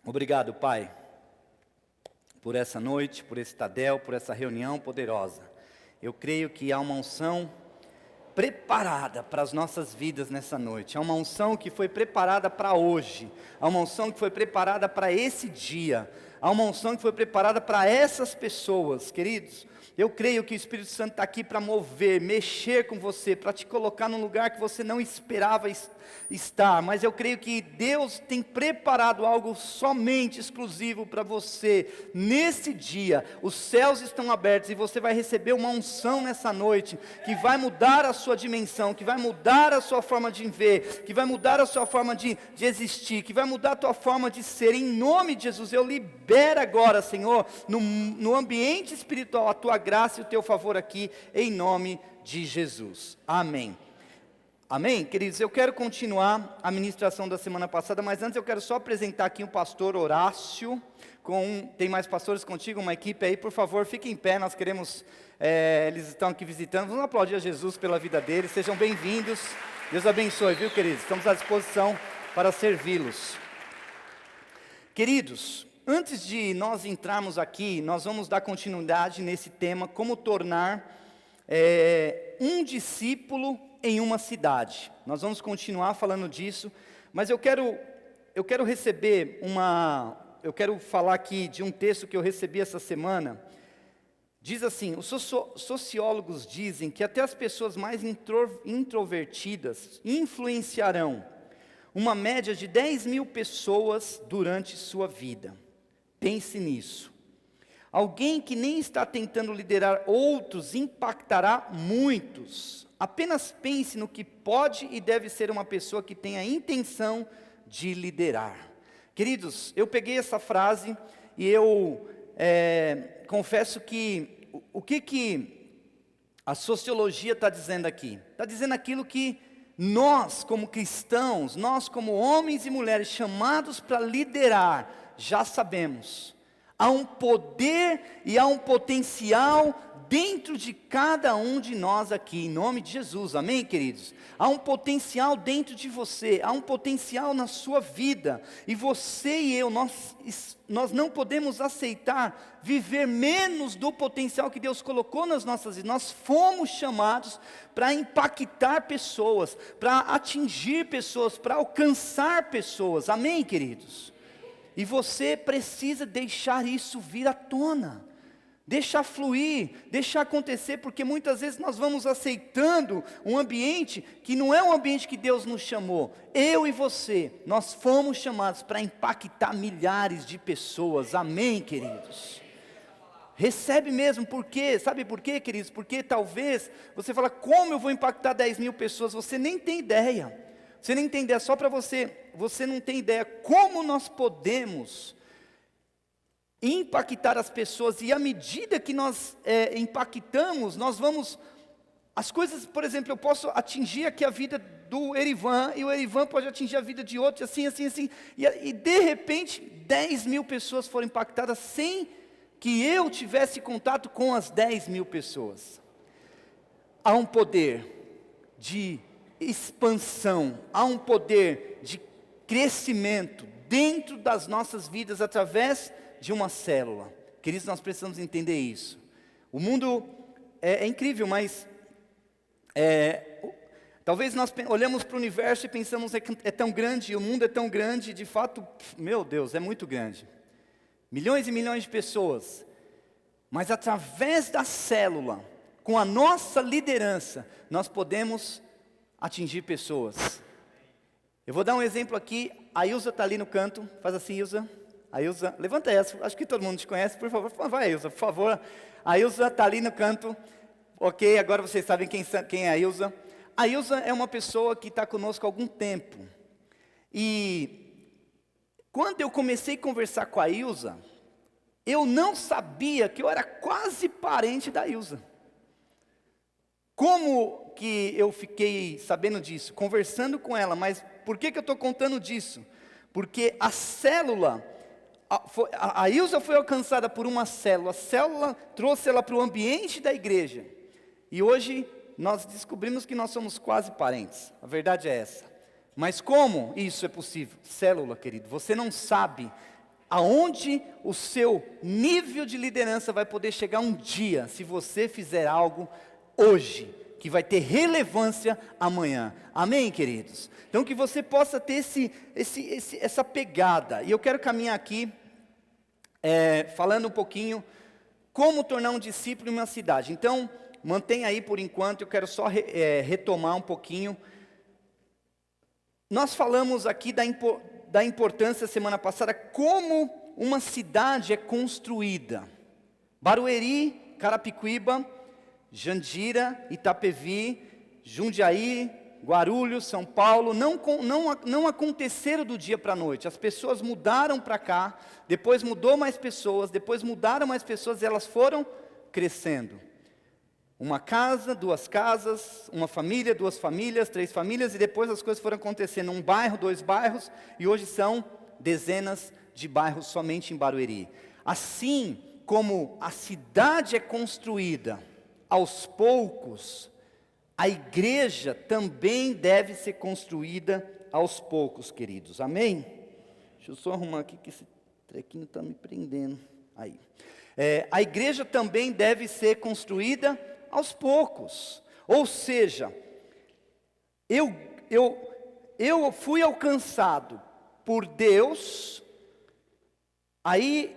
Obrigado, Pai, por essa noite, por esse Tadel, por essa reunião poderosa. Eu creio que há uma unção preparada para as nossas vidas nessa noite. Há uma unção que foi preparada para hoje. Há uma unção que foi preparada para esse dia. Há uma unção que foi preparada para essas pessoas, queridos. Eu creio que o Espírito Santo está aqui para mover, mexer com você, para te colocar num lugar que você não esperava estar. Mas eu creio que Deus tem preparado algo somente exclusivo para você. Nesse dia, os céus estão abertos e você vai receber uma unção nessa noite, que vai mudar a sua dimensão, que vai mudar a sua forma de ver, que vai mudar a sua forma de existir, que vai mudar a tua forma de ser. Em nome de Jesus, eu libero agora, Senhor, no ambiente espiritual, a tua graça e o teu favor aqui, em nome de Jesus. Amém. Amém? Queridos, eu quero continuar a ministração da semana passada, mas antes eu quero só apresentar aqui o pastor Horácio, tem mais pastores contigo, uma equipe aí, por favor, fiquem em pé, nós queremos, eles estão aqui visitando, vamos aplaudir a Jesus pela vida deles, sejam bem-vindos, Deus abençoe, viu, queridos? Estamos à disposição para servi-los. Queridos, antes de nós entrarmos aqui, nós vamos dar continuidade nesse tema, como tornar um discípulo em uma cidade. Nós vamos continuar falando disso, mas eu quero falar aqui de um texto que eu recebi essa semana. Diz assim: os sociólogos dizem que até as pessoas mais introvertidas influenciarão uma média de 10.000 pessoas durante sua vida. Pense nisso. Alguém que nem está tentando liderar outros impactará muitos. Apenas pense no que pode e deve ser uma pessoa que tem a intenção de liderar. Queridos, eu peguei essa frase e eu confesso que o que a sociologia está dizendo aqui? Está dizendo aquilo que nós como cristãos, nós como homens e mulheres chamados para liderar, já sabemos. Há um poder e há um potencial dentro de cada um de nós aqui, em nome de Jesus, amém, queridos? Há um potencial dentro de você, há um potencial na sua vida, e você e eu, nós não podemos aceitar viver menos do potencial que Deus colocou nas nossas vidas. Nós fomos chamados para impactar pessoas, para atingir pessoas, para alcançar pessoas, amém, queridos? E você precisa deixar isso vir à tona, deixar fluir, deixar acontecer, porque muitas vezes nós vamos aceitando um ambiente que não é um ambiente que Deus nos chamou. Eu e você, nós fomos chamados para impactar milhares de pessoas, amém, queridos? Recebe mesmo, por quê? Sabe por quê, queridos? Porque talvez você fala, como eu vou impactar 10.000 pessoas? Você nem tem ideia. Você nem tem ideia, só para você não tem ideia como nós podemos impactar as pessoas, e à medida que nós impactamos, nós vamos, as coisas, por exemplo, eu posso atingir aqui a vida do Erivan, e o Erivan pode atingir a vida de outro, assim, e de repente, 10.000 pessoas foram impactadas, sem que eu tivesse contato com as 10.000 pessoas. Há um poder de expansão, há um poder de crescimento dentro das nossas vidas através de uma célula. Queridos, nós precisamos entender isso. O mundo é incrível, mas talvez nós olhamos para o universo e pensamos que é tão grande, o mundo é tão grande, de fato, meu Deus, é muito grande. Milhões e milhões de pessoas, mas através da célula, com a nossa liderança, nós podemos atingir pessoas. Eu vou dar um exemplo aqui. A Ilza está ali no canto. Faz assim, Ilza. A Ilza, levanta essa. Acho que todo mundo te conhece. Por favor, vai, Ilza, por favor. A Ilza está ali no canto. Ok, agora vocês sabem quem é a Ilza. A Ilza é uma pessoa que está conosco há algum tempo. E quando eu comecei a conversar com a Ilza, eu não sabia que eu era quase parente da Ilza. Como que eu fiquei sabendo disso? Conversando com ela, mas por que eu estou contando disso? Porque a célula, a Ilza foi alcançada por uma célula, a célula trouxe ela para o ambiente da igreja, e hoje nós descobrimos que nós somos quase parentes, a verdade é essa. Mas como isso é possível? Célula, querido, você não sabe aonde o seu nível de liderança vai poder chegar um dia, se você fizer algo hoje, que vai ter relevância amanhã. Amém, queridos? Então que você possa ter essa pegada. E eu quero caminhar aqui, falando um pouquinho, como tornar um discípulo em uma cidade. Então, mantenha aí por enquanto, eu quero só retomar um pouquinho. Nós falamos aqui da importância semana passada, como uma cidade é construída. Barueri, Carapicuíba, Jandira, Itapevi, Jundiaí, Guarulhos, São Paulo, não aconteceram do dia para a noite. As pessoas mudaram para cá, depois mudou mais pessoas, depois mudaram mais pessoas e elas foram crescendo. Uma casa, duas casas, uma família, duas famílias, três famílias, e depois as coisas foram acontecendo. Um bairro, dois bairros, e hoje são dezenas de bairros somente em Barueri. Assim como a cidade é construída aos poucos, a igreja também deve ser construída aos poucos, queridos. Amém? Deixa eu só arrumar aqui que esse trequinho está me prendendo. Aí. A igreja também deve ser construída aos poucos. Ou seja, eu fui alcançado por Deus, aí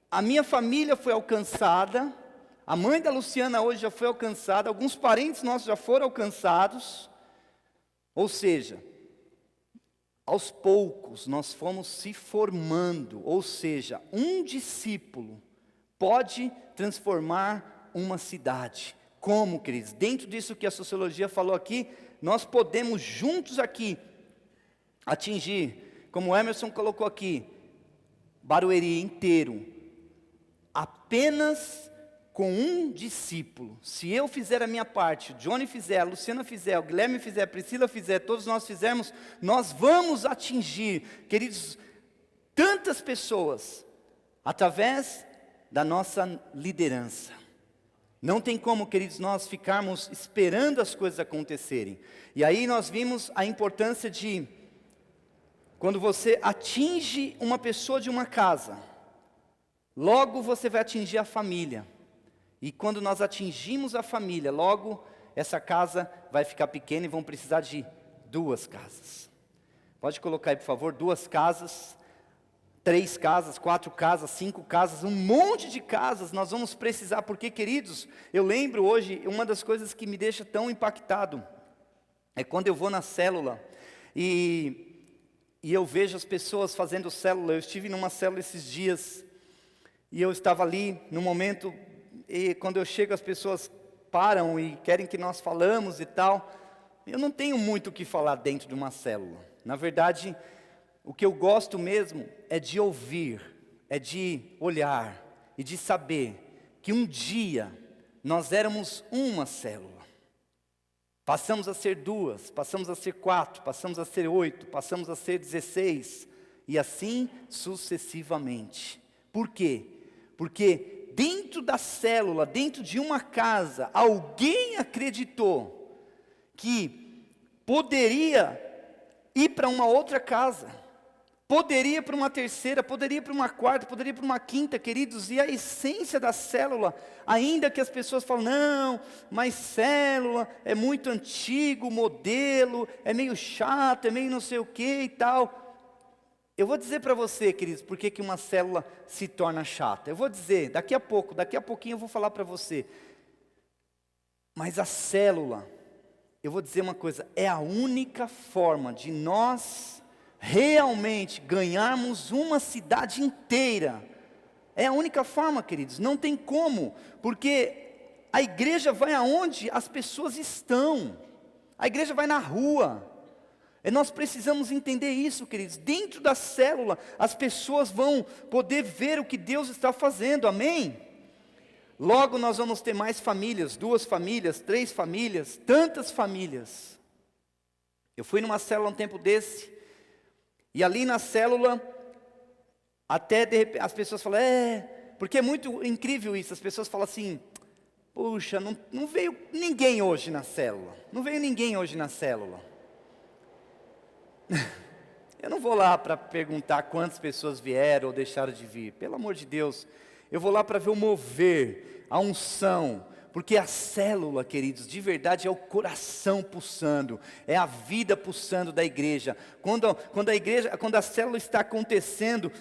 a minha família foi alcançada, a mãe da Luciana hoje já foi alcançada, alguns parentes nossos já foram alcançados. Ou seja, aos poucos nós fomos se formando, ou seja, um discípulo pode transformar uma cidade. Como, queridos? Dentro disso que a sociologia falou aqui, nós podemos juntos aqui atingir, como o Emerson colocou aqui, Barueri inteiro, apenas com um discípulo. Se eu fizer a minha parte, o Johnny fizer, a Luciana fizer, o Guilherme fizer, a Priscila fizer, todos nós fizermos, nós vamos atingir, queridos, tantas pessoas, através da nossa liderança. Não tem como, queridos, nós ficarmos esperando as coisas acontecerem. E aí nós vimos a importância de, quando você atinge uma pessoa de uma casa, logo você vai atingir a família. E quando nós atingimos a família, logo essa casa vai ficar pequena e vão precisar de 2 casas. Pode colocar aí, por favor, 2 casas, 3 casas, 4 casas, 5 casas, um monte de casas nós vamos precisar, porque, queridos, eu lembro hoje, uma das coisas que me deixa tão impactado, é quando eu vou na célula, e eu vejo as pessoas fazendo célula. Eu estive numa célula esses dias, e eu estava ali, no momento, e quando eu chego as pessoas param e querem que nós falamos e tal. Eu não tenho muito o que falar dentro de uma célula. Na verdade, o que eu gosto mesmo é de ouvir, é de olhar e de saber que um dia nós éramos uma célula. Passamos a ser 2, passamos a ser 4, passamos a ser 8, passamos a ser 16 e assim sucessivamente. Por quê? Porque dentro da célula, dentro de uma casa, alguém acreditou que poderia ir para uma outra casa, poderia ir para uma terceira, poderia ir para uma quarta, poderia ir para uma quinta, queridos. E a essência da célula, ainda que as pessoas falam, não, mas célula é muito antigo, o modelo é meio chato, é meio não sei o que e tal. Eu vou dizer para você, queridos, por que uma célula se torna chata. Eu vou dizer, daqui a pouquinho eu vou falar para você. Mas a célula, eu vou dizer uma coisa, é a única forma de nós realmente ganharmos uma cidade inteira. É a única forma, queridos, não tem como, porque a igreja vai aonde as pessoas estão. A igreja vai na rua. E nós precisamos entender isso, queridos. Dentro da célula, as pessoas vão poder ver o que Deus está fazendo, amém? Logo nós vamos ter mais famílias, 2 famílias, 3 famílias, tantas famílias. Eu fui numa célula um tempo desse, e ali na célula, até de repente, as pessoas falam, porque é muito incrível isso, as pessoas falam assim, puxa, não veio ninguém hoje na célula, não veio ninguém hoje na célula. Eu não vou lá para perguntar quantas pessoas vieram ou deixaram de vir. Pelo amor de Deus. Eu vou lá para ver o mover, a unção. Porque a célula, queridos, de verdade é o coração pulsando, é a vida pulsando da igreja. Quando a célula está acontecendo,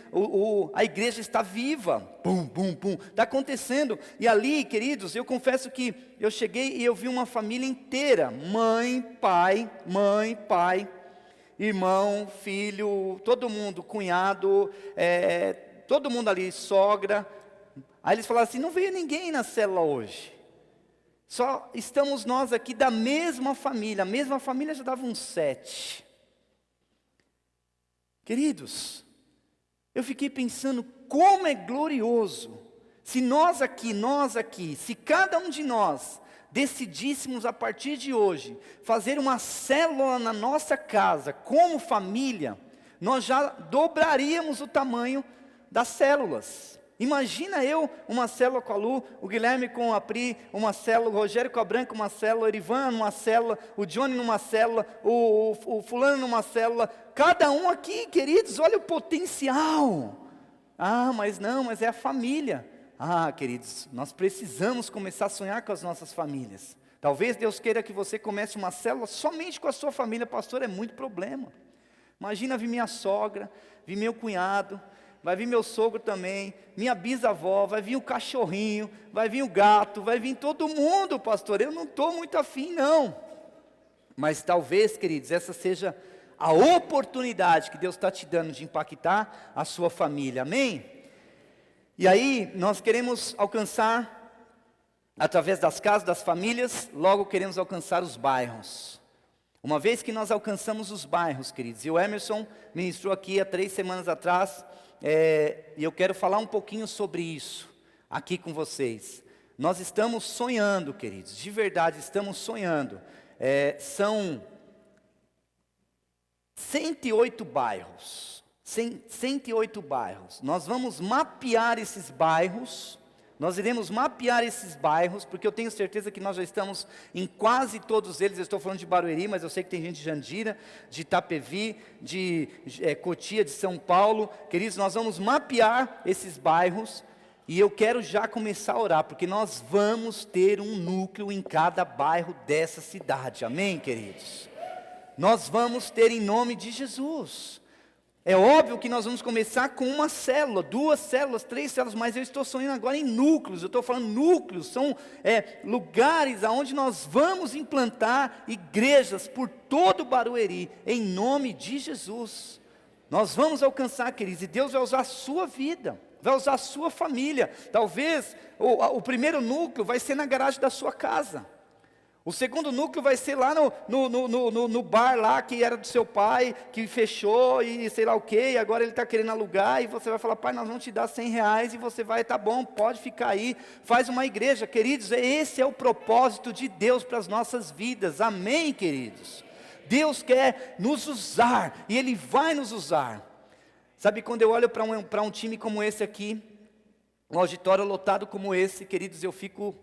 a igreja está viva. Pum, pum, pum, está acontecendo. E ali, queridos, eu confesso que eu cheguei e eu vi uma família inteira. Mãe, pai, irmão, filho, todo mundo, cunhado, todo mundo ali, sogra. Aí eles falaram assim, não veio ninguém na célula hoje. Só estamos nós aqui da mesma família. A mesma família já dava uns 7. Queridos, eu fiquei pensando como é glorioso. Se nós aqui, se cada um de nós decidíssemos a partir de hoje fazer uma célula na nossa casa, como família, nós já dobraríamos o tamanho das células. Imagina uma célula com a Lu, o Guilherme com a Pri, uma célula, o Rogério com a Branca, uma célula, o Erivan numa célula, o Johnny numa célula, o fulano numa célula, cada um aqui, queridos, olha o potencial. Mas é a família. Queridos, nós precisamos começar a sonhar com as nossas famílias. Talvez Deus queira que você comece uma célula somente com a sua família, pastor, é muito problema. Imagina vir minha sogra, vir meu cunhado, vai vir meu sogro também, minha bisavó, vai vir o cachorrinho, vai vir o gato, vai vir todo mundo, pastor. Eu não estou muito afim, não. Mas talvez, queridos, essa seja a oportunidade que Deus está te dando de impactar a sua família, amém? E aí, nós queremos alcançar, através das casas, das famílias, logo queremos alcançar os bairros. Uma vez que nós alcançamos os bairros, queridos, e o Emerson ministrou aqui há 3 semanas atrás, e eu quero falar um pouquinho sobre isso aqui com vocês. Nós estamos sonhando, queridos, de verdade estamos sonhando. São 108 bairros. 108 bairros. Nós vamos mapear esses bairros. Nós iremos mapear esses bairros, porque eu tenho certeza que nós já estamos em quase todos eles. Eu estou falando de Barueri, mas eu sei que tem gente de Jandira, de Itapevi, de Cotia, de São Paulo. Queridos, nós vamos mapear esses bairros e eu quero já começar a orar, porque nós vamos ter um núcleo em cada bairro dessa cidade. Amém, queridos? Nós vamos ter em nome de Jesus. É óbvio que nós vamos começar com uma célula, 2 células, 3 células, mas eu estou sonhando agora em núcleos. Eu estou falando núcleos, são lugares aonde nós vamos implantar igrejas por todo o Barueri, em nome de Jesus. Nós vamos alcançar, queridos, e Deus vai usar a sua vida, vai usar a sua família. Talvez o primeiro núcleo vai ser na garagem da sua casa. O segundo núcleo vai ser lá no bar lá que era do seu pai, que fechou e sei lá o que, e agora ele está querendo alugar, e você vai falar, pai, nós vamos te dar R$100, e você vai, tá bom, pode ficar aí, faz uma igreja. Queridos, esse é o propósito de Deus para as nossas vidas, amém, queridos? Deus quer nos usar, e Ele vai nos usar. Sabe, quando eu olho para um time como esse aqui, um auditório lotado como esse, queridos, eu fico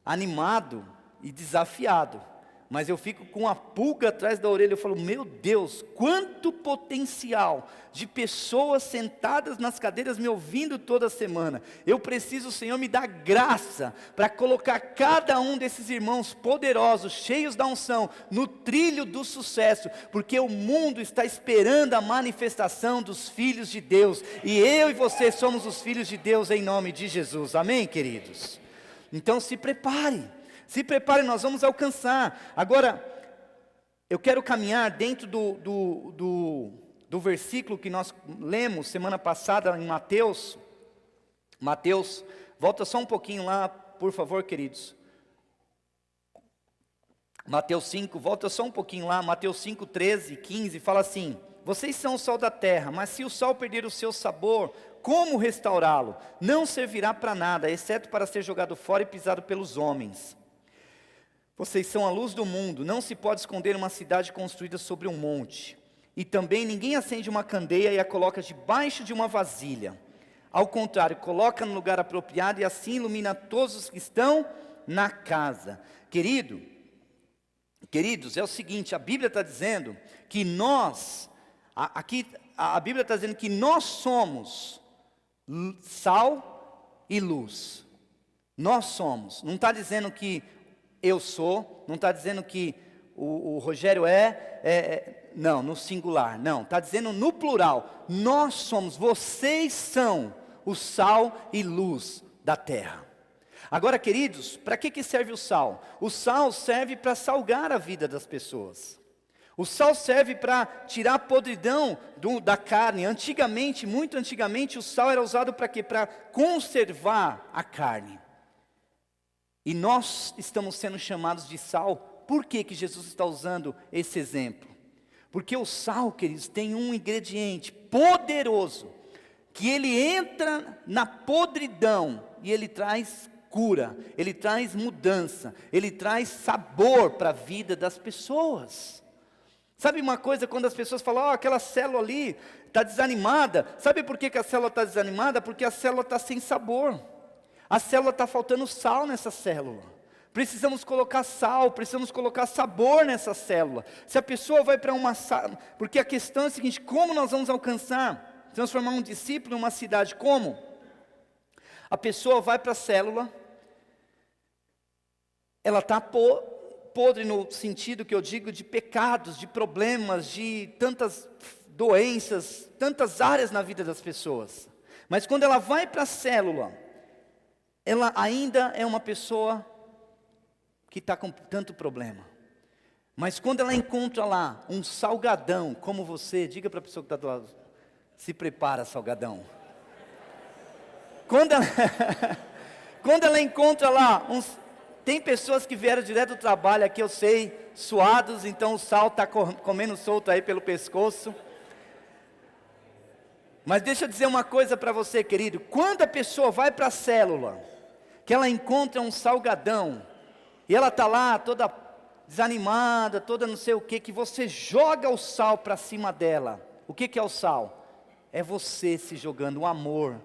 animado e desafiado, mas eu fico com a pulga atrás da orelha. Eu falo, meu Deus, quanto potencial de pessoas sentadas nas cadeiras me ouvindo toda semana. Eu preciso, Senhor, me dar graça para colocar cada um desses irmãos poderosos, cheios da unção, no trilho do sucesso, porque o mundo está esperando a manifestação dos filhos de Deus, e eu e você somos os filhos de Deus em nome de Jesus, amém, queridos? Então se prepare, nós vamos alcançar. Agora, eu quero caminhar dentro do versículo que nós lemos semana passada em Mateus. Mateus, volta só um pouquinho lá, por favor, queridos. Mateus 5, volta só um pouquinho lá, Mateus 5, 13, 15, fala assim: vocês são o sal da terra, mas se o sal perder o seu sabor, como restaurá-lo? Não servirá para nada, exceto para ser jogado fora e pisado pelos homens. Vocês são a luz do mundo. Não se pode esconder uma cidade construída sobre um monte. E também ninguém acende uma candeia e a coloca debaixo de uma vasilha. Ao contrário, coloca no lugar apropriado e assim ilumina todos os que estão na casa. Queridos, é o seguinte, a Bíblia está dizendo que nós, Aqui a Bíblia está dizendo que nós somos sal e luz. Nós somos. Não está dizendo que eu sou, não está dizendo que o Rogério não, no singular, não. Está dizendo no plural. Nós somos, vocês são o sal e luz da terra. Agora, queridos, para que serve o sal? O sal serve para salgar a vida das pessoas. O sal serve para tirar a podridão da carne. Antigamente, muito antigamente, o sal era usado para quê? Para conservar a carne. E nós estamos sendo chamados de sal. Por que Jesus está usando esse exemplo? Porque o sal, queridos, tem um ingrediente poderoso, que ele entra na podridão e ele traz cura, ele traz mudança, ele traz sabor para a vida das pessoas. Sabe uma coisa, quando as pessoas falam, aquela célula ali está desanimada, sabe por que a célula está desanimada? Porque a célula está sem sabor, a célula está faltando sal nessa célula. Precisamos colocar sal, precisamos colocar sabor nessa célula. Se a pessoa vai para uma sala, porque a questão é a seguinte, como nós vamos alcançar, transformar um discípulo em uma cidade, como? A pessoa vai para a célula, ela está podre no sentido que eu digo de pecados, de problemas, de tantas doenças, tantas áreas na vida das pessoas. Mas quando ela vai para a célula, ela ainda é uma pessoa que está com tanto problema. Mas quando ela encontra lá um salgadão como você, diga para a pessoa que está do lado, se prepara, salgadão. Quando ela encontra lá tem pessoas que vieram direto do trabalho aqui, eu sei, suados, então o sal está comendo solto aí pelo pescoço. Mas deixa eu dizer uma coisa para você, querido. Quando a pessoa vai para a célula, que ela encontra um salgadão, e ela está lá toda desanimada, toda não sei o que você joga o sal para cima dela. O que é o sal? É você se jogando o amor,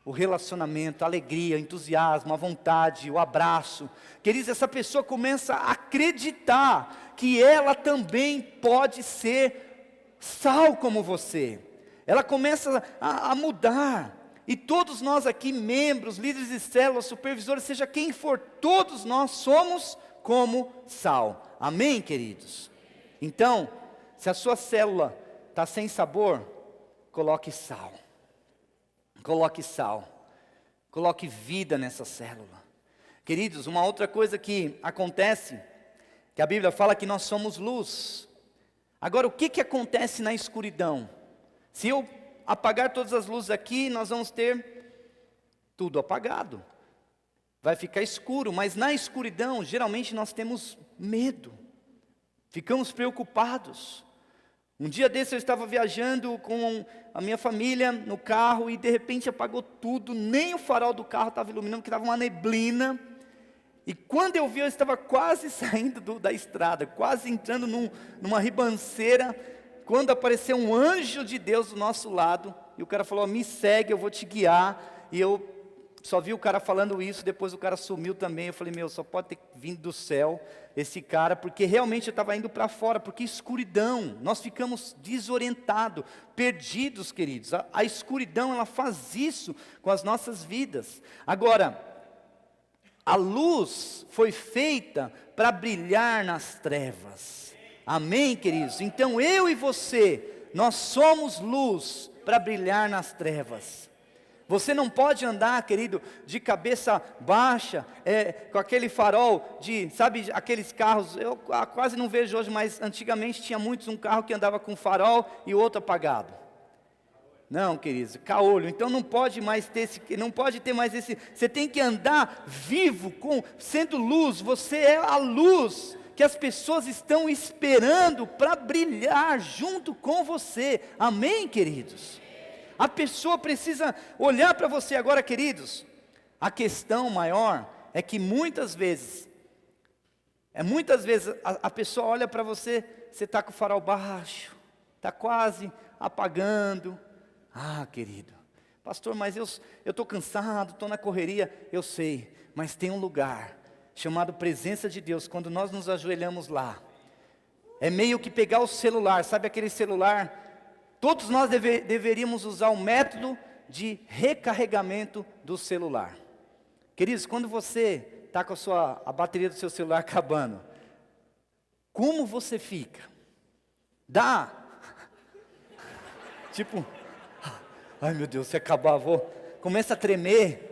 o relacionamento, a alegria, o entusiasmo, a vontade, o abraço. Queridos, essa pessoa começa a acreditar que ela também pode ser sal como você. Ela começa a mudar. E todos nós aqui, membros, líderes de células, supervisores, seja quem for, todos nós somos como sal. Amém, queridos? Então, se a sua célula está sem sabor, coloque sal. Coloque sal. Coloque vida nessa célula. Queridos, uma outra coisa que acontece, que a Bíblia fala que nós somos luz. Agora, o que acontece na escuridão? Se eu apagar todas as luzes aqui, nós vamos ter tudo apagado. Vai ficar escuro, mas na escuridão, geralmente nós temos medo. Ficamos preocupados. Um dia desse eu estava viajando com a minha família no carro e de repente apagou tudo, nem o farol do carro estava iluminando, porque estava uma neblina. E quando eu vi, eu estava quase saindo da estrada, quase entrando numa ribanceira, quando apareceu um anjo de Deus do nosso lado, e o cara falou, me segue, eu vou te guiar, e eu só vi o cara falando isso, depois o cara sumiu também, eu falei, só pode ter vindo do céu esse cara, porque realmente eu estava indo para fora, porque escuridão, nós ficamos desorientados, perdidos, queridos, a escuridão, ela faz isso com as nossas vidas. Agora, a luz foi feita para brilhar nas trevas. Amém, queridos? Então eu e você, nós somos luz para brilhar nas trevas. Você não pode andar, querido, de cabeça baixa, com aquele farol sabe, aqueles carros, eu quase não vejo hoje, mas antigamente tinha muitos, um carro que andava com farol e o outro apagado. Não, queridos, caolho, então não pode ter mais esse, você tem que andar vivo, sendo luz, você é a luz que as pessoas estão esperando para brilhar junto com você. Amém, queridos? A pessoa precisa olhar para você agora, queridos. A questão maior é que muitas vezes a pessoa olha para você, você está com o farol baixo, está quase apagando. Querido, pastor, mas eu estou cansado, estou na correria. Eu sei, mas tem um lugar chamado presença de Deus. Quando nós nos ajoelhamos lá, é meio que pegar o celular, sabe aquele celular Todos nós deveríamos usar o método de recarregamento do celular. Queridos, quando você está com a bateria do seu celular acabando, como você fica? Dá? Tipo, ai meu Deus, se acabar, começa a tremer.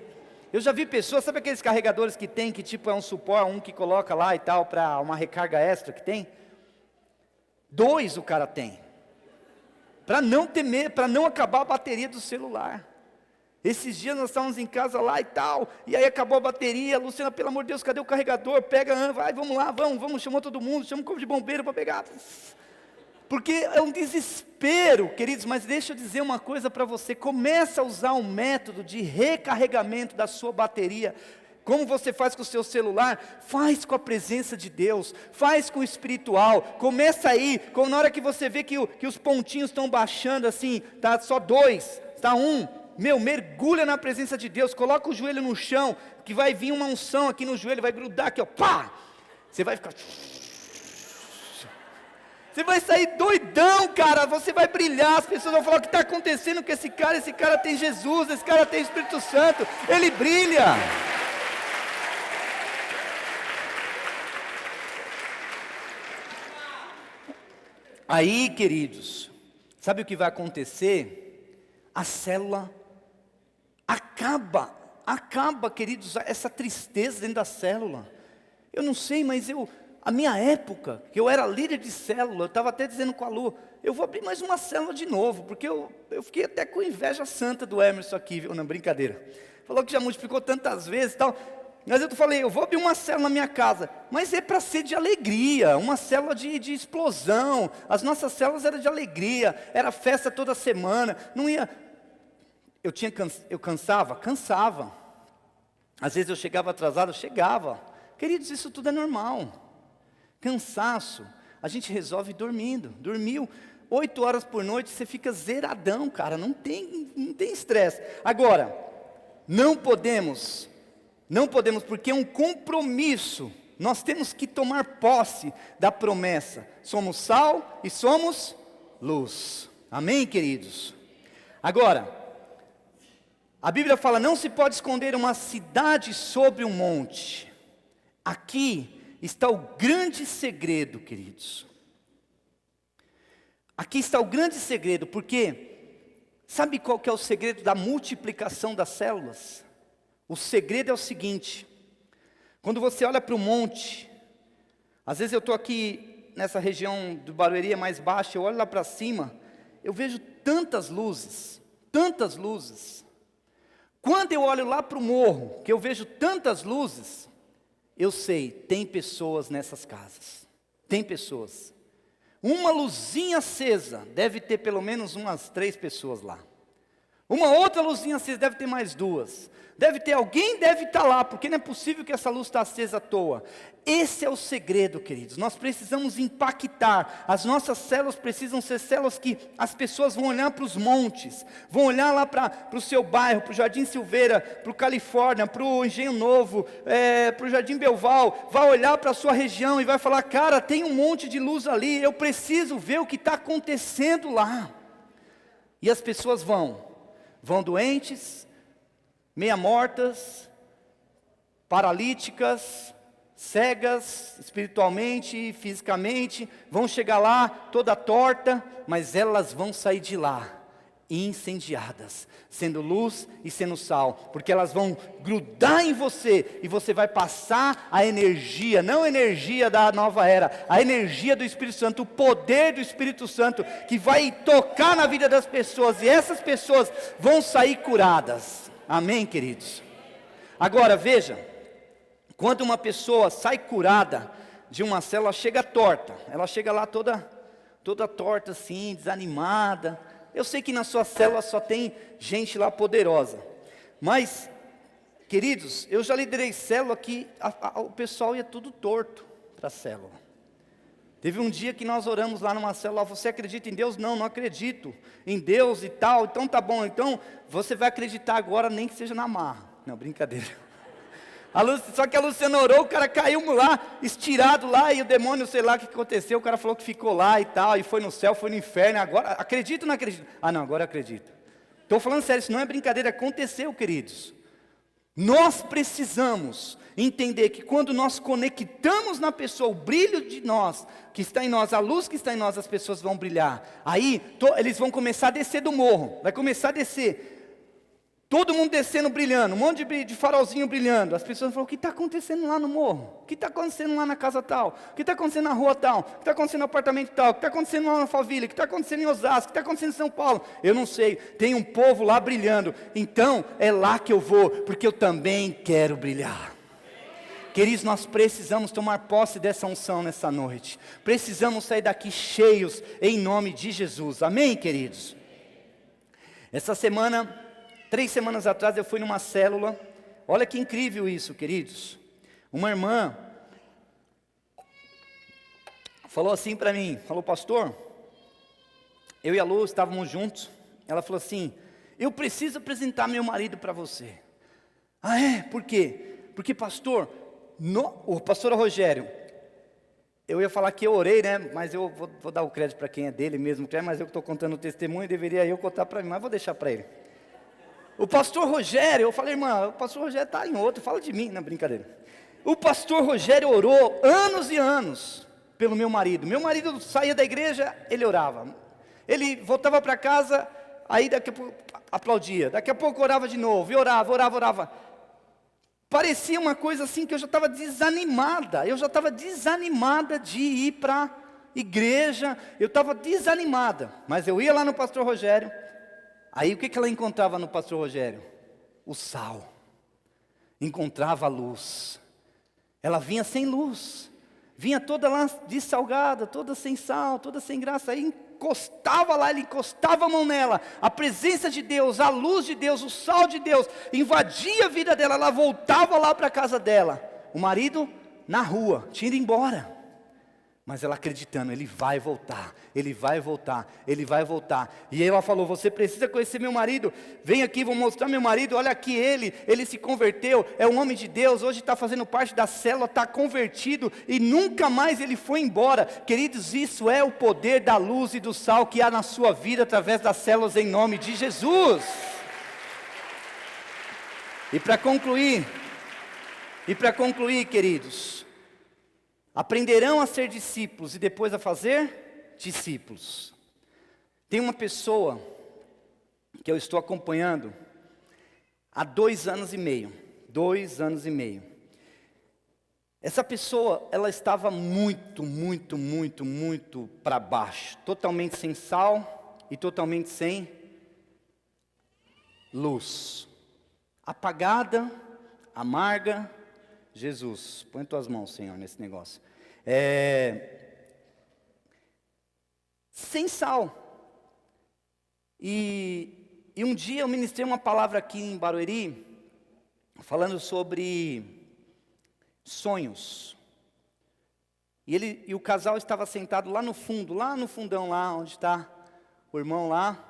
Eu já vi pessoas, sabe aqueles carregadores que tem, que tipo é um suporte, um que coloca lá e tal, para uma recarga extra que tem? 2 o cara tem. Para não temer, para não acabar a bateria do celular. Esses dias nós estávamos em casa lá e tal, e aí acabou a bateria. Luciana, pelo amor de Deus, cadê o carregador? Pega, vai, vamos lá, vamos, chamou todo mundo, chama o corpo de bombeiro para pegar. Porque é um desespero, queridos, mas deixa eu dizer uma coisa para você. Começa a usar um método de recarregamento da sua bateria. Como você faz com o seu celular, faz com a presença de Deus, faz com o espiritual. Começa aí, na hora que você vê que os pontinhos estão baixando assim, tá só 2, tá 1, mergulha na presença de Deus, coloca o joelho no chão, que vai vir uma unção aqui no joelho, vai grudar aqui, ó, pá! Você vai ficar... Você vai sair doidão, cara, você vai brilhar, as pessoas vão falar o que está acontecendo com esse cara tem Jesus, esse cara tem Espírito Santo, ele brilha. Aí, queridos, sabe o que vai acontecer? A célula acaba, queridos, essa tristeza dentro da célula. Eu não sei, mas a minha época, que eu era líder de célula, eu estava até dizendo com a Lu, eu vou abrir mais uma célula de novo, porque eu fiquei até com inveja santa do Emerson aqui, viu? Não, brincadeira. Falou que já multiplicou tantas vezes e tal. Mas eu falei, eu vou abrir uma célula na minha casa, mas é para ser de alegria, uma célula de explosão. As nossas células eram de alegria, era festa toda semana, não ia... Eu cansava. Às vezes eu chegava atrasado, chegava. Queridos, isso tudo é normal. Cansaço, a gente resolve dormindo. Dormiu 8 horas por noite, você fica zeradão, cara, não tem estresse. Agora, não podemos, porque é um compromisso. Nós temos que tomar posse da promessa. Somos sal e somos luz. Amém, queridos? Agora, a Bíblia fala, não se pode esconder uma cidade sobre um monte. Aqui está o grande segredo, queridos. Aqui está o grande segredo, porque sabe qual que é o segredo da multiplicação das células? O segredo é o seguinte: quando você olha para o monte, às vezes eu estou aqui nessa região do Barueri mais baixa, eu olho lá para cima, eu vejo tantas luzes. Quando eu olho lá para o morro, que eu vejo tantas luzes, eu sei, tem pessoas nessas casas. Tem pessoas. Uma luzinha acesa, deve ter pelo menos umas 3 pessoas lá. Uma outra luzinha acesa, deve ter mais 2. Deve ter alguém, deve estar lá, porque não é possível que essa luz está acesa à toa. Esse é o segredo, queridos. Nós precisamos impactar. As nossas células precisam ser células que as pessoas vão olhar para os montes, vão olhar lá para o seu bairro, para o Jardim Silveira, para o Califórnia, para o Engenho Novo, para o Jardim Belval, vai olhar para a sua região e vai falar, cara, tem um monte de luz ali, eu preciso ver o que está acontecendo lá. E as pessoas vão doentes, meia mortas, paralíticas, cegas espiritualmente e fisicamente, vão chegar lá toda torta, mas elas vão sair de lá incendiadas, sendo luz e sendo sal, porque elas vão grudar em você e você vai passar a energia, não a energia da nova era, a energia do Espírito Santo, o poder do Espírito Santo que vai tocar na vida das pessoas e essas pessoas vão sair curadas. Amém, queridos? Agora veja, quando uma pessoa sai curada de uma célula, ela chega torta, ela chega lá toda torta assim, desanimada. Eu sei que na sua célula só tem gente lá poderosa, mas, queridos, eu já liderei célula que o pessoal ia tudo torto para a célula. Teve um dia que nós oramos lá numa célula, você acredita em Deus? Não acredito em Deus e tal, então tá bom, então você vai acreditar agora nem que seja na marra. Não, brincadeira. Só que a Luciana orou, o cara caiu lá, estirado lá, e o demônio, sei lá o que aconteceu, o cara falou que ficou lá e tal, e foi no céu, foi no inferno, agora, acredito ou não acredito? Ah não, agora eu acredito. Estou falando sério, isso não é brincadeira, aconteceu, queridos. Nós precisamos entender que quando nós conectamos na pessoa, o brilho de nós, que está em nós, a luz que está em nós, as pessoas vão brilhar. Aí, eles vão começar a descer do morro, vai começar a descer. Todo mundo descendo, brilhando, um monte de farolzinho brilhando. As pessoas falam, o que está acontecendo lá no morro? O que está acontecendo lá na casa tal? O que está acontecendo na rua tal? O que está acontecendo no apartamento tal? O que está acontecendo lá na Alphaville? O que está acontecendo em Osasco? O que está acontecendo em São Paulo? Eu não sei, tem um povo lá brilhando. Então, é lá que eu vou, porque eu também quero brilhar. Queridos, nós precisamos tomar posse dessa unção nessa noite. Precisamos sair daqui cheios, em nome de Jesus. Amém, queridos? Essa semana... 3 semanas atrás eu fui numa célula, olha que incrível isso, queridos. Uma irmã falou assim para mim, falou, pastor, eu e a Lu estávamos juntos, ela falou assim, eu preciso apresentar meu marido para você. Ah é? Por quê? Porque pastor, o pastor Rogério, eu ia falar que eu orei, né, mas eu vou dar o crédito para quem é dele mesmo, mas eu que estou contando o testemunho, deveria eu contar para mim, mas vou deixar para ele. O pastor Rogério, eu falei, irmã, o pastor Rogério está em outro, fala de mim, não, brincadeira. O pastor Rogério orou anos e anos pelo meu marido. Meu marido saía da igreja, ele orava. Ele voltava para casa, aí daqui a pouco aplaudia. Daqui a pouco orava de novo, e orava. Parecia uma coisa assim que eu já estava desanimada. Eu já estava desanimada de ir para a igreja. Eu estava desanimada. Mas eu ia lá no pastor Rogério. Aí o que ela encontrava no pastor Rogério? O sal. Encontrava a luz. Ela vinha sem luz. Vinha toda lá dessalgada, toda sem sal, toda sem graça. Aí encostava lá, ele encostava a mão nela. A presença de Deus, a luz de Deus, o sal de Deus invadia a vida dela. Ela voltava lá para a casa dela. O marido na rua, tinha ido embora. Mas ela acreditando, ele vai voltar, ele vai voltar, ele vai voltar. E ela falou, você precisa conhecer meu marido, vem aqui, vou mostrar meu marido, olha aqui ele se converteu, é um homem de Deus, hoje está fazendo parte da célula, está convertido, e nunca mais ele foi embora. Queridos, isso é o poder da luz e do sal que há na sua vida, através das células em nome de Jesus. E para concluir, queridos, aprenderão a ser discípulos e depois a fazer discípulos. Tem uma pessoa que eu estou acompanhando há 2 anos e meio. 2 anos e meio. Essa pessoa, ela estava muito para baixo. Totalmente sem sal e totalmente sem luz. Apagada, amarga. Jesus, põe tuas mãos, Senhor, nesse negócio. Sem sal. E um dia eu ministrei uma palavra aqui em Barueri, falando sobre sonhos. E o casal estava sentado lá no fundo, lá no fundão, lá onde está o irmão lá,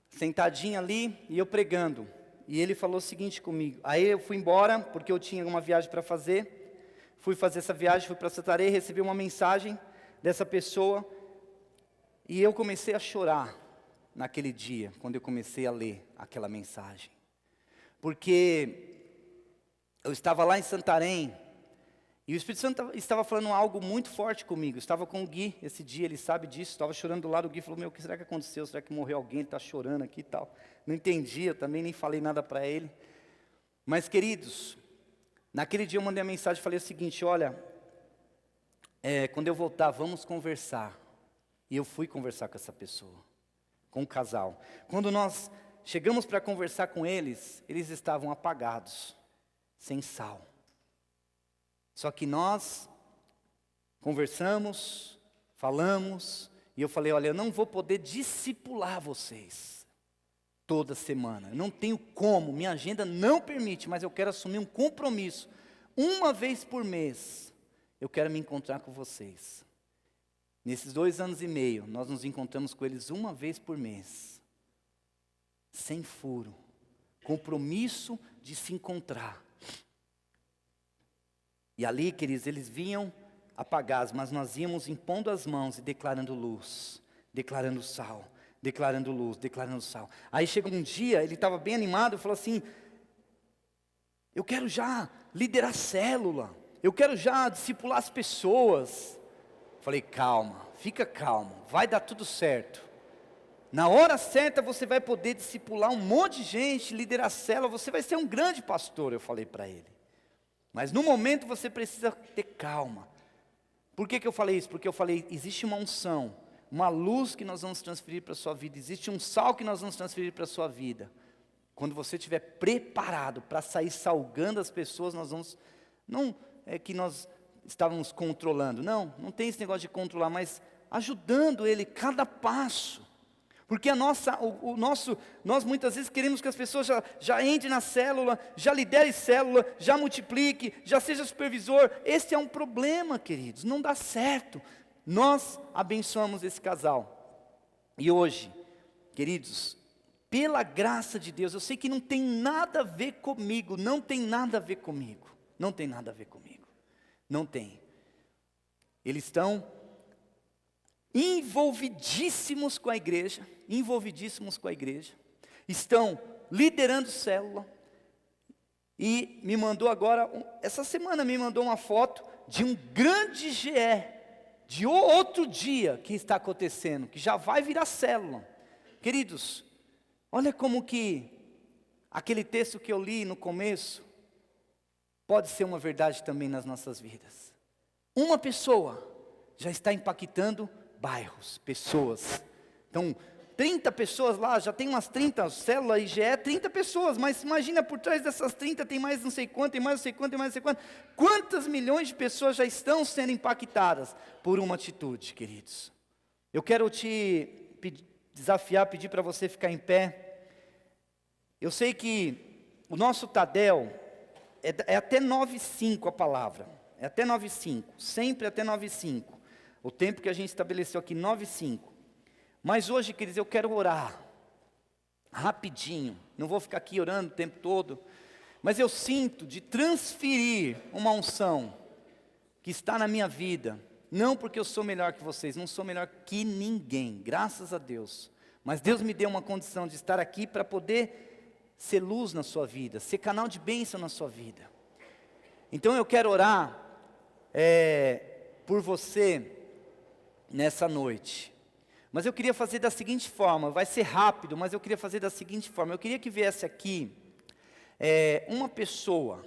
sentadinho ali, e eu pregando. E ele falou o seguinte comigo, aí eu fui embora, porque eu tinha uma viagem para fazer, fui fazer essa viagem, fui para Santarém, recebi uma mensagem dessa pessoa, e eu comecei a chorar naquele dia, quando eu comecei a ler aquela mensagem, porque eu estava lá em Santarém, e o Espírito Santo estava falando algo muito forte comigo. Eu estava com o Gui esse dia, ele sabe disso. Estava chorando do lado do Gui, falou, o que será que aconteceu? Será que morreu alguém? Ele está chorando aqui e tal. Não entendi, eu também nem falei nada para ele. Mas queridos, naquele dia eu mandei a mensagem e falei o seguinte, olha, quando eu voltar, vamos conversar. E eu fui conversar com essa pessoa, com o casal. Quando nós chegamos para conversar com eles, eles estavam apagados, sem sal. Só que nós conversamos, falamos, e eu falei, olha, eu não vou poder discipular vocês toda semana. Eu não tenho como, minha agenda não permite, mas eu quero assumir um compromisso. 1 vez por mês, eu quero me encontrar com vocês. Nesses 2 anos e meio, nós nos encontramos com eles 1 vez por mês. Sem furo. Compromisso de se encontrar. E ali, queridos, eles vinham apagados, mas nós íamos impondo as mãos e declarando luz, declarando sal, declarando luz, declarando sal. Aí chegou um dia, ele estava bem animado, falou assim: eu quero já liderar célula, eu quero já discipular as pessoas. Falei: calma, fica calmo, vai dar tudo certo. Na hora certa você vai poder discipular um monte de gente, liderar célula, você vai ser um grande pastor, eu falei para ele. Mas no momento você precisa ter calma. Por que eu falei isso? Porque eu falei, existe uma unção, uma luz que nós vamos transferir para a sua vida, existe um sal que nós vamos transferir para a sua vida. Quando você estiver preparado para sair salgando as pessoas, nós vamos, não é que nós estávamos controlando, não tem esse negócio de controlar, mas ajudando ele cada passo. Porque nós muitas vezes queremos que as pessoas já entrem na célula, já liderem célula, já multiplique, já seja supervisor. Esse é um problema, queridos, não dá certo. Nós abençoamos esse casal. E hoje, queridos, pela graça de Deus, eu sei que não tem nada a ver comigo, não tem nada a ver comigo, não tem nada a ver comigo, não tem. Eles estão envolvidíssimos com a igreja, estão liderando célula, e me mandou agora, essa semana me mandou uma foto de um grande GE, de outro dia que está acontecendo, que já vai virar célula. Queridos, olha como que aquele texto que eu li no começo, pode ser uma verdade também nas nossas vidas. Uma pessoa já está impactando bairros, pessoas. Então, 30 pessoas lá, já tem umas 30, célula IGE, 30 pessoas, mas imagina, por trás dessas 30 tem mais não sei quanto, tem mais não sei quanto, tem mais não sei quanto. Quantas milhões de pessoas já estão sendo impactadas por uma atitude, queridos? Eu quero te desafiar, pedir para você ficar em pé. Eu sei que o nosso Tadel, é até 9:05 a palavra, é até 9:05, sempre até 9:05. O tempo que a gente estabeleceu aqui, 9:05. Mas hoje, queridos, eu quero orar, rapidinho, não vou ficar aqui orando o tempo todo, mas eu sinto de transferir uma unção, que está na minha vida, não porque eu sou melhor que vocês, não sou melhor que ninguém, graças a Deus, mas Deus me deu uma condição de estar aqui para poder ser luz na sua vida, ser canal de bênção na sua vida. Então eu quero orar por você, nessa noite, mas eu queria fazer da seguinte forma, vai ser rápido, mas eu queria fazer da seguinte forma, eu queria que viesse aqui, uma pessoa,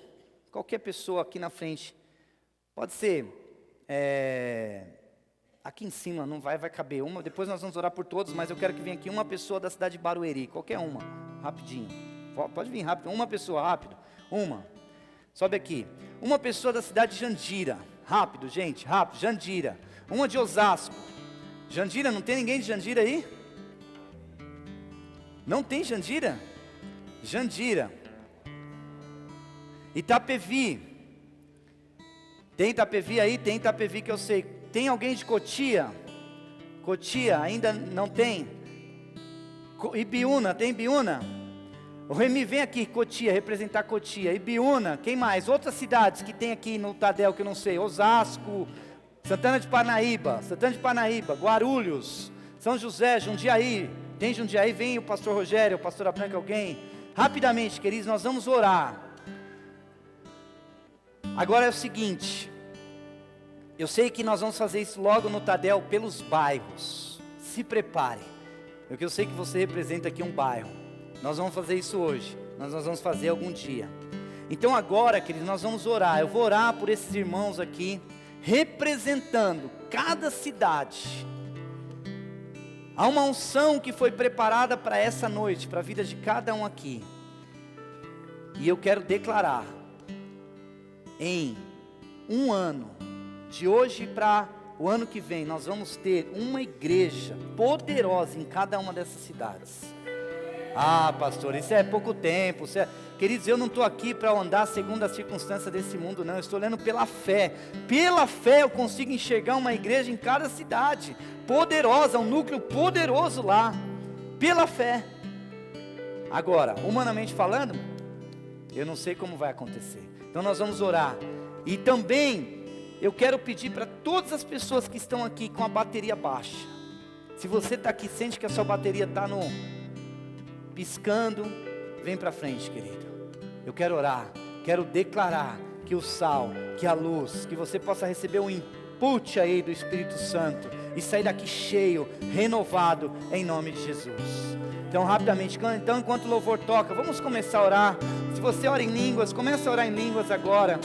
qualquer pessoa aqui na frente, pode ser, aqui em cima, não vai caber uma, depois nós vamos orar por todos, mas eu quero que venha aqui uma pessoa da cidade de Barueri, qualquer uma, rapidinho, pode vir rápido, uma pessoa, rápido, sobe aqui, uma pessoa da cidade de Jandira, rápido gente, rápido, Jandira, uma de Osasco. Jandira, não tem ninguém de Jandira aí? Não tem Jandira? Jandira. Itapevi. Tem Itapevi aí? Tem Itapevi que eu sei. Tem alguém de Cotia? Cotia, ainda não tem? Ibiúna, tem Ibiúna? O Remi, vem aqui, Cotia, representar Cotia. Ibiúna, quem mais? Outras cidades que tem aqui no Tadel que eu não sei. Osasco, Santana de Parnaíba, Guarulhos, São José, Jundiaí. Tem Jundiaí, vem o pastor Rogério, o pastor Branca, alguém. Rapidamente, queridos, nós vamos orar. Agora é o seguinte, eu sei que nós vamos fazer isso logo no Tadel, pelos bairros. Se prepare, porque eu sei que você representa aqui um bairro. Nós vamos fazer isso hoje, nós vamos fazer algum dia. Então agora, queridos, nós vamos orar. Eu vou orar por esses irmãos aqui, representando cada cidade. Há uma unção que foi preparada para essa noite, para a vida de cada um aqui. E eu quero declarar, em um ano, de hoje para o ano que vem, nós vamos ter uma igreja poderosa em cada uma dessas cidades. Ah, pastor, isso é pouco tempo. Queridos, eu não estou aqui para andar segundo as circunstâncias desse mundo, não. Eu estou olhando pela fé. Pela fé eu consigo enxergar uma igreja em cada cidade, poderosa, um núcleo poderoso lá. Pela fé. Agora, humanamente falando, eu não sei como vai acontecer. Então nós vamos orar. E também eu quero pedir para todas as pessoas que estão aqui com a bateria baixa. Se você está aqui, sente que a sua bateria está piscando, vem para frente, querido. Eu quero orar, quero declarar que o sal, que a luz, que você possa receber um input aí do Espírito Santo e sair daqui cheio, renovado, em nome de Jesus. Então rapidamente, então enquanto o louvor toca, vamos começar a orar. Se você ora em línguas, comece a orar em línguas agora.